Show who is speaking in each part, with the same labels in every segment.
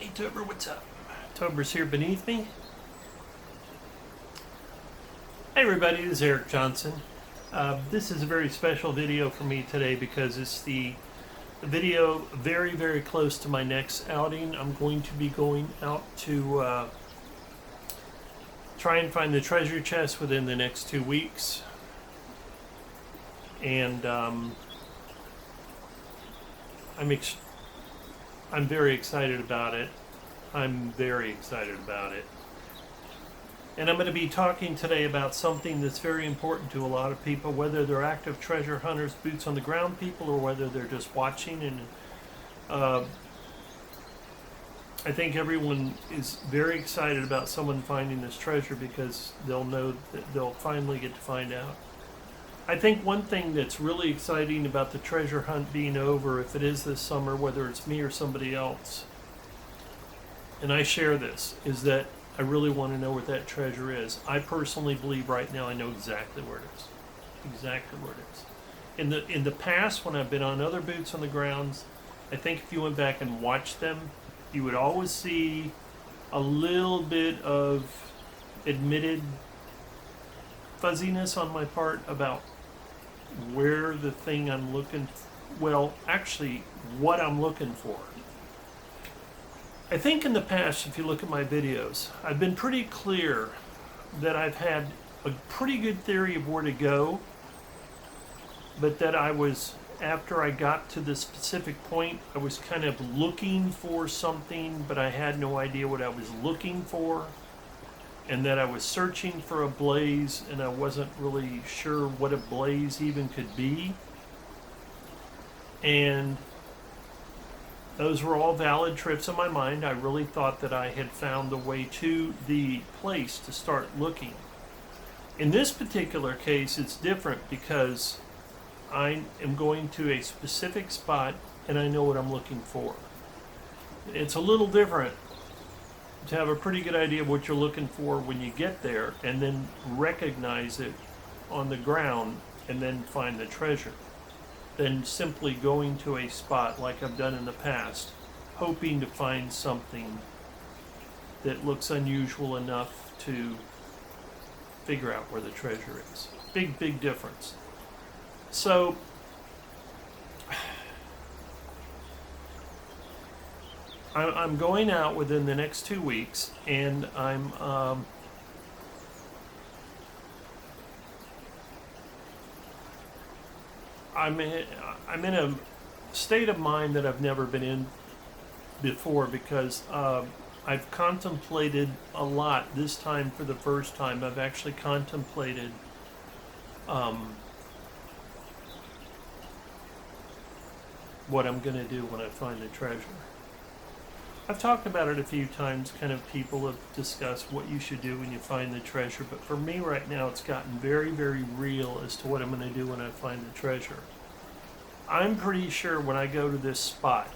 Speaker 1: Hey Tober, what's up? Tober's here beneath me. Hey everybody, this is Eric Johnson. This is a very special video for me today because it's the video very close to my next outing. I'm going to be going out to try and find the treasure chest within the next 2 weeks. And I'm very excited about it. I'm very excited about it. And I'm going to be talking today about something that's very important to a lot of people, whether they're active treasure hunters, boots on the ground people, or whether they're just watching. And I think everyone is very excited about someone finding this treasure because they'll know that they'll finally get to find out. I think one thing that's really exciting about the treasure hunt being over, if it is this summer, whether it's me or somebody else, and I share this, is that I really want to know what that treasure is. I personally believe right now I know exactly where it is. Exactly where it is. In the past, when I've been on other boots on the grounds, I think if you went back and watched them, you would always see a little bit of admitted fuzziness on my part about where the thing I'm looking, well, actually, what I'm looking for. I think in the past, if you look at my videos, I've been pretty clear that I've had a pretty good theory of where to go, but that after I got to this specific point, I was kind of looking for something, but I had no idea what I was looking for, and that I was searching for a blaze, and I wasn't really sure what a blaze even could be. And those were all valid trips in my mind. I really thought that I had found the way to the place to start looking. In this particular case, it's different because I am going to a specific spot and I know what I'm looking for. It's a little different to have a pretty good idea of what you're looking for when you get there and then recognize it on the ground and then find the treasure, than simply going to a spot like I've done in the past, hoping to find something that looks unusual enough to figure out where the treasure is. Big difference. So, I'm going out within the next 2 weeks, and I'm in a state of mind that I've never been in before because I've contemplated a lot this time for the first time. I've actually contemplated what I'm going to do when I find the treasure. I've talked about it a few times, kind of people have discussed what you should do when you find the treasure, but for me right now it's gotten very real as to what I'm going to do when I find the treasure. I'm pretty sure when I go to this spot,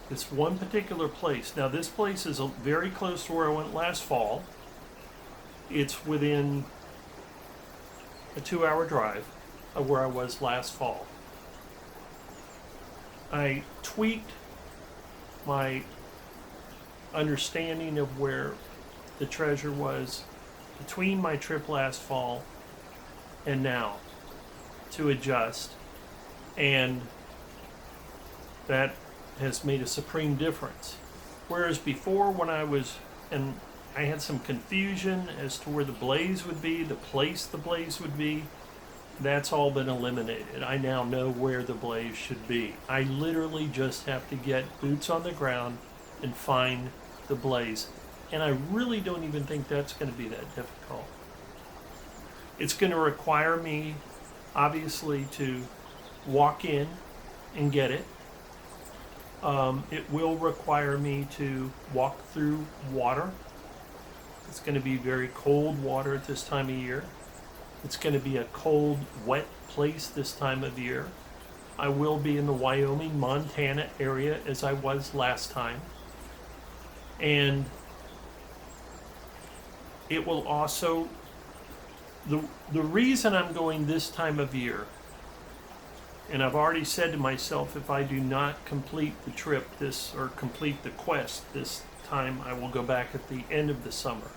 Speaker 1: this one particular place, now this place is very close to where I went last fall. It's within a 2-hour drive of where I was last fall. I tweaked my understanding of where the treasure was between my trip last fall and now to adjust, and that has made a supreme difference. Whereas before, when I had some confusion as to where the blaze would be, the place the blaze would be, that's all been eliminated. I now know where the blaze should be. I literally just have to get boots on the ground and find the blaze. And I really don't even think that's going to be that difficult. It's going to require me, obviously, to walk in and get it. It will require me to walk through water. It's going to be very cold water at this time of year. It's going to be a cold, wet place this time of year. I will be in the Wyoming, Montana area as I was last time. And it will also, the reason I'm going this time of year And I've already said to myself, if I do not complete the trip or complete the quest this time, I will go back at the end of the summer.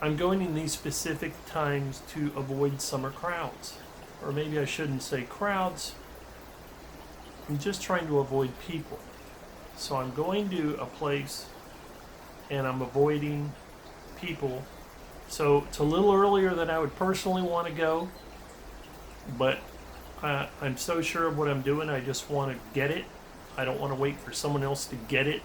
Speaker 1: I'm going in these specific times to avoid summer crowds. Or maybe I shouldn't say crowds. I'm just trying to avoid people. So I'm going to a place and I'm avoiding people. So it's a little earlier than I would personally want to go, but I'm so sure of what I'm doing, I just want to get it. I don't want to wait for someone else to get it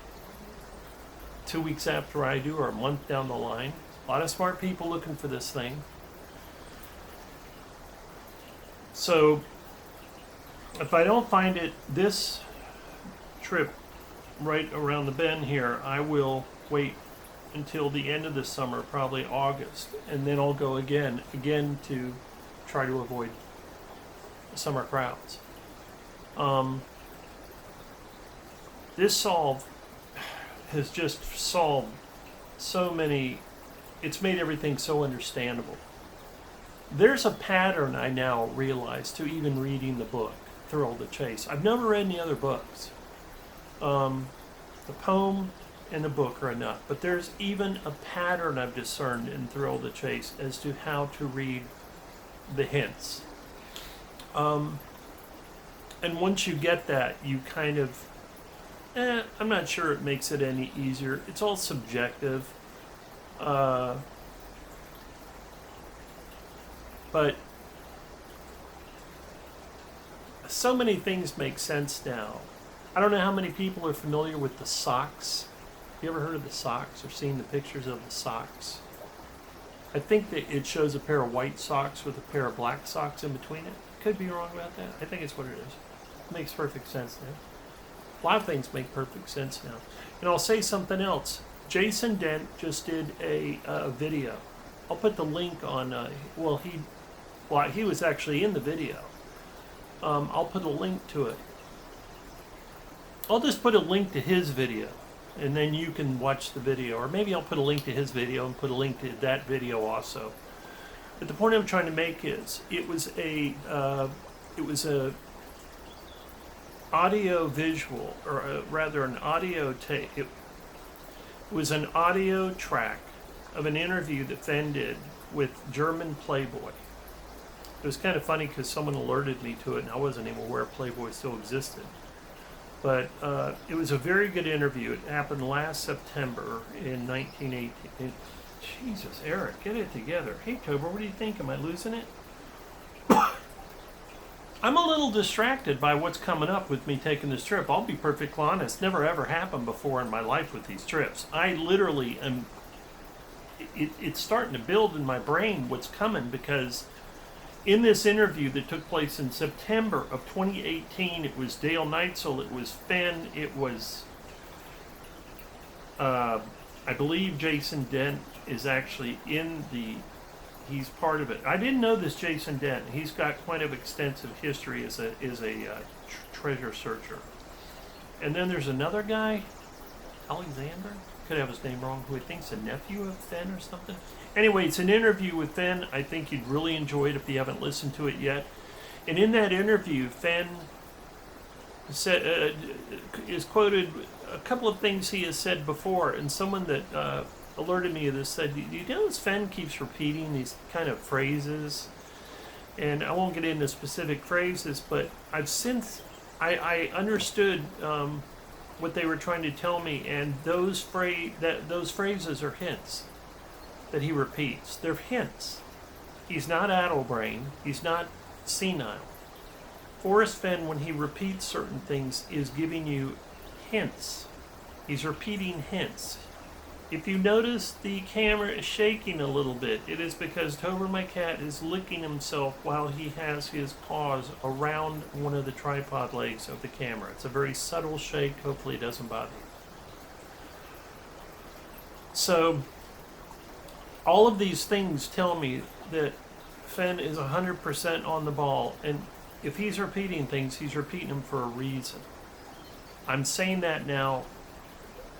Speaker 1: 2 weeks after I do, or a month down the line. A lot of smart people looking for this thing. So if I don't find it this trip right around the bend here, I will wait until the end of the summer, probably August, and then I'll go again to try to avoid summer crowds. This solve has just solved so many, it's made everything so understandable. There's a pattern I now realize to even reading the book, Thrill the Chase. I've never read any other books. The poem and the book are enough, but there's even a pattern I've discerned in Thrill the Chase as to how to read the hints. And once you get that, you kind of, I'm not sure it makes it any easier. It's all subjective. But so many things make sense now. I don't know how many people are familiar with the socks. You ever heard of the socks or seen the pictures of the socks? I think that it shows a pair of white socks with a pair of black socks in between it. Could be wrong about that. I think it's what it is. It makes perfect sense now. A lot of things make perfect sense now. And I'll say something else. Jason Dent just did a video. I'll put the link on, he was actually in the video. I'll put a link to it. I'll just put a link to his video, and then you can watch the video. Or maybe I'll put a link to his video and put a link to that video also. But the point I'm trying to make is, it was a audio visual, or rather an audio tape. It was an audio track of an interview that Fenn did with German Playboy. It was kind of funny because someone alerted me to it, and I wasn't even aware Playboy still existed. But it was a very good interview. It happened last September in 1918. Jesus, Eric, get it together. Hey, Tober, what do you think? Am I losing it? I'm a little distracted by what's coming up with me taking this trip. I'll be perfectly honest. Never ever happened before in my life with these trips. I literally am... It's starting to build in my brain what's coming, because in this interview that took place in September of 2018, it was Dale Neitzel, it was Fenn, it was... I believe Jason Dent is actually in the... He's part of it. I didn't know this Jason Dent. He's got quite an extensive history as a treasure searcher. And then there's another guy, Alexander, could have his name wrong, who I think's a nephew of Fenn or something. Anyway, it's an interview with Fenn. I think you'd really enjoy it if you haven't listened to it yet. And in that interview, Fenn is quoted a couple of things he has said before, and someone that alerted me of this said, "Do you notice Fenn keeps repeating these kind of phrases?" And I won't get into specific phrases, but I understood what they were trying to tell me, and those phrases are hints that he repeats. They're hints. He's not addle-brained. He's not senile. Forrest Fenn, when he repeats certain things, is giving you hints. He's repeating hints. If you notice the camera is shaking a little bit, it is because Tober, my cat, is licking himself while he has his paws around one of the tripod legs of the camera. It's a very subtle shake. Hopefully it doesn't bother you. So, all of these things tell me that Fenn is 100% on the ball, and if he's repeating things, he's repeating them for a reason. I'm saying that now,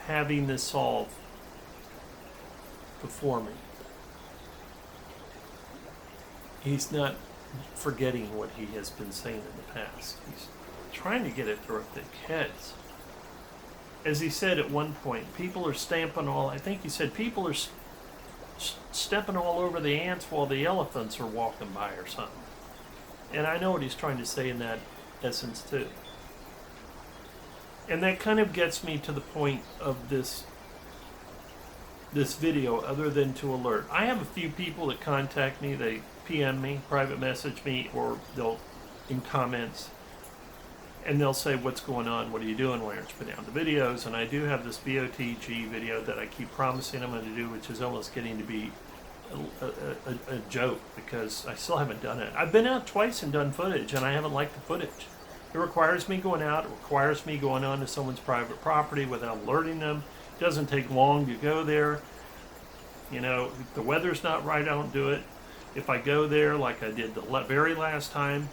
Speaker 1: having this solved before me. He's not forgetting what he has been saying in the past. He's trying to get it through thick heads. As he said at one point, people are stamping all, I think he said, people are stepping all over the ants while the elephants are walking by or something. And I know what he's trying to say in that essence too. And that kind of gets me to the point of this video, other than to alert. I have a few people that contact me, they PM me, private message me, or they'll in comments, and they'll say, what's going on, what are you doing, why aren't you putting down the videos? And I do have this BOTG video that I keep promising I'm going to do, which is almost getting to be a joke, because I still haven't done it. I've been out twice and done footage, and I haven't liked the footage. It requires me going out, it requires me going onto someone's private property without alerting them. It doesn't take long to go there. You know, if the weather's not right, I don't do it. If I go there like I did the very last time,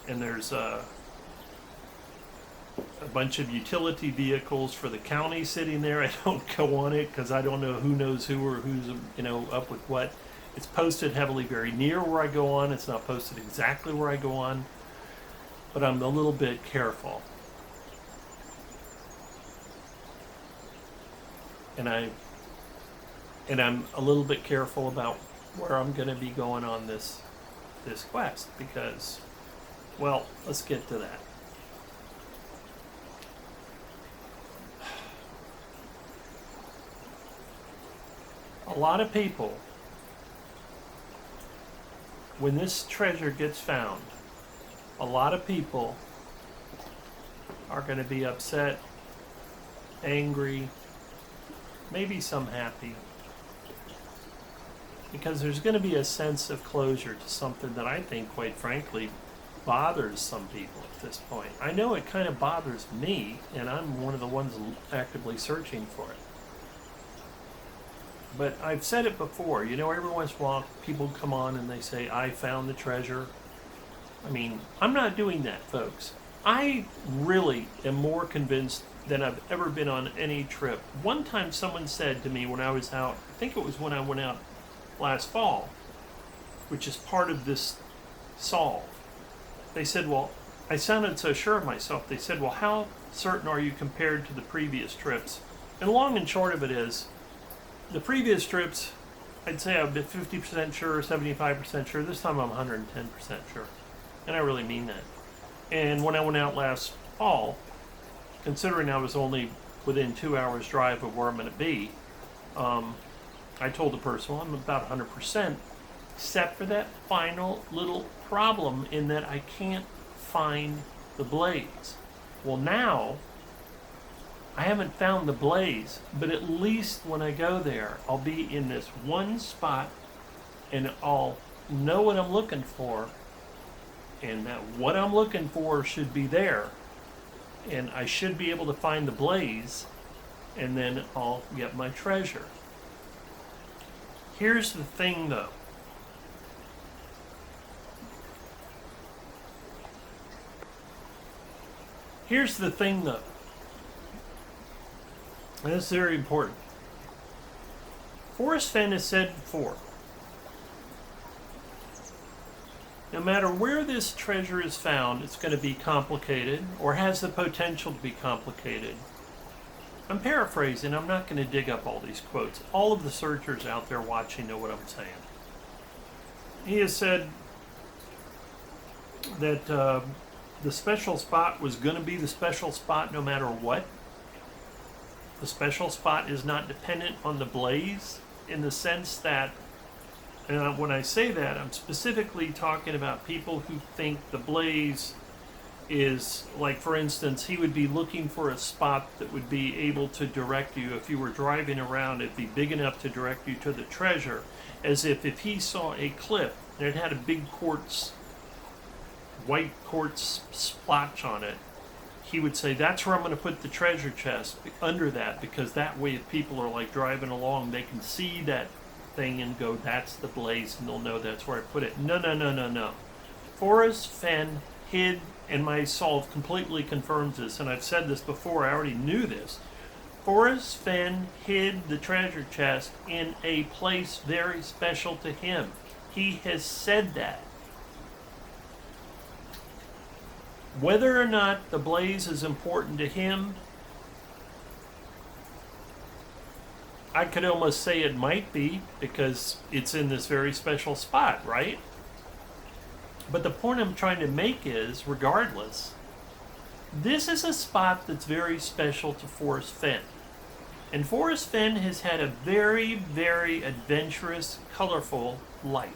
Speaker 1: and there's a bunch of utility vehicles for the county sitting there, I don't go on it because I don't know who knows who or who's, you know, up with what. It's posted heavily very near where I go on. It's not posted exactly where I go on, but I'm a little bit careful. And I'm a little bit careful about where I'm going to be going on this quest, because, well, let's get to that. A lot of people, when this treasure gets found, a lot of people are going to be upset, angry, maybe some happy, because there's going to be a sense of closure to something that I think, quite frankly, bothers some people at this point. I know it kind of bothers me, and I'm one of the ones actively searching for it. But I've said it before, you know, every once in a while people come on and they say, I found the treasure. I mean, I'm not doing that, folks. I really am more convinced than I've ever been on any trip. One time someone said to me when I was out, I think it was when I went out last fall, which is part of this solve. They said, well, I sounded so sure of myself. They said, well, how certain are you compared to the previous trips? And long and short of it is, the previous trips, I'd say I've been 50% sure, 75% sure. This time I'm 110% sure. And I really mean that. And when I went out last fall, considering I was only within 2 hours drive of where I'm going to be, I told the person, well, I'm about 100%, except for that final little problem in that I can't find the blaze. Well, now I haven't found the blaze, but at least when I go there, I'll be in this one spot and I'll know what I'm looking for, and that what I'm looking for should be there, and I should be able to find the blaze, and then I'll get my treasure. Here's the thing though. Here's the thing though. And this is very important. Forrest Fenn has said before, no matter where this treasure is found, it's going to be complicated, or has the potential to be complicated. I'm paraphrasing, I'm not going to dig up all these quotes. All of the searchers out there watching know what I'm saying. He has said that the special spot was going to be the special spot no matter what. The special spot is not dependent on the blaze, in the sense that, and when I say that, I'm specifically talking about people who think the blaze is, like, for instance, he would be looking for a spot that would be able to direct you, if you were driving around, it'd be big enough to direct you to the treasure, as if he saw a cliff and it had a big white quartz splotch on it, he would say, that's where I'm going to put the treasure chest, under that, because that way if people are like driving along, they can see that thing and go, that's the blaze, and they'll know that's where I put it. No. Forrest Fenn hid, and my solve completely confirms this, and I've said this before, I already knew this. Forrest Fenn hid the treasure chest in a place very special to him. He has said that. Whether or not the blaze is important to him, I could almost say it might be, because it's in this very special spot, right? But the point I'm trying to make is, regardless, this is a spot that's very special to Forrest Fenn. And Forrest Fenn has had a very, very adventurous, colorful life.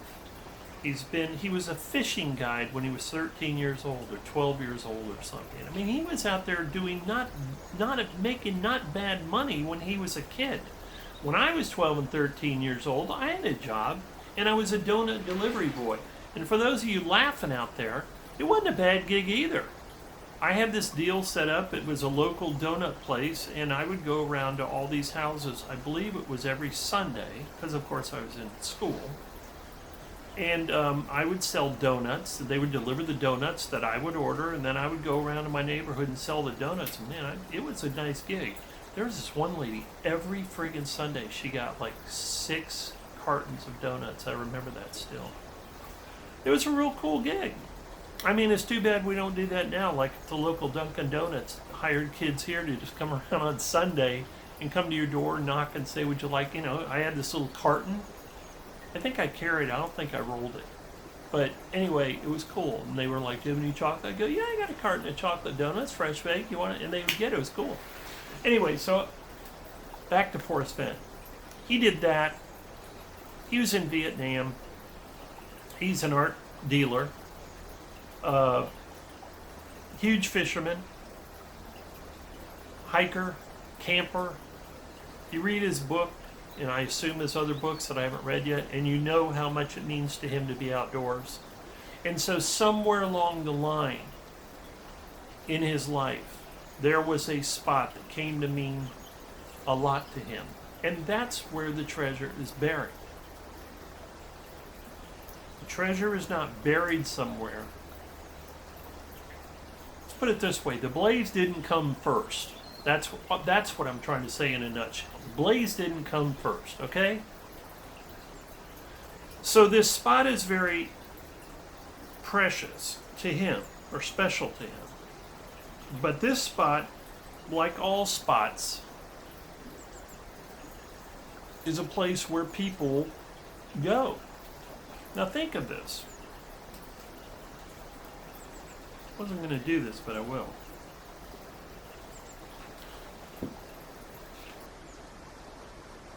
Speaker 1: He was a fishing guide when he was 13 years old or 12 years old or something. I mean, he was out there doing making not bad money when he was a kid. When I was 12 and 13 years old, I had a job, and I was a donut delivery boy. And for those of you laughing out there, it wasn't a bad gig either. I had this deal set up. It was a local donut place, and I would go around to all these houses. I believe it was every Sunday, because of course I was in school. And I would sell donuts. They would deliver the donuts that I would order, and then I would go around to my neighborhood and sell the donuts. And man, it was a nice gig. There was this one lady, every friggin' Sunday, she got like 6 cartons of donuts. I remember that still. It was a real cool gig. I mean, it's too bad we don't do that now. Like the local Dunkin' Donuts hired kids here to just come around on Sunday and come to your door, knock, and say, would you like, I had this little carton. I think I carried it. I don't think I rolled it. But anyway, it was cool. And they were like, do you have any chocolate? I go, yeah, I got a carton of chocolate donuts, fresh baked. You want it? And they would get it. It was cool. Anyway, so back to Forrest Fenn. He did that. He was in Vietnam. He's an art dealer. Huge fisherman. Hiker. Camper. You read his book, and I assume his other books that I haven't read yet, and you know how much it means to him to be outdoors. And so somewhere along the line in his life, there was a spot that came to mean a lot to him. And that's where the treasure is buried. The treasure is not buried somewhere. Let's put it this way. The blaze didn't come first. That's what I'm trying to say in a nutshell. The blaze didn't come first, okay? So this spot is very precious to him, or special to him. But this spot, like all spots, is a place where people go. Now think of this. I wasn't going to do this, but I will.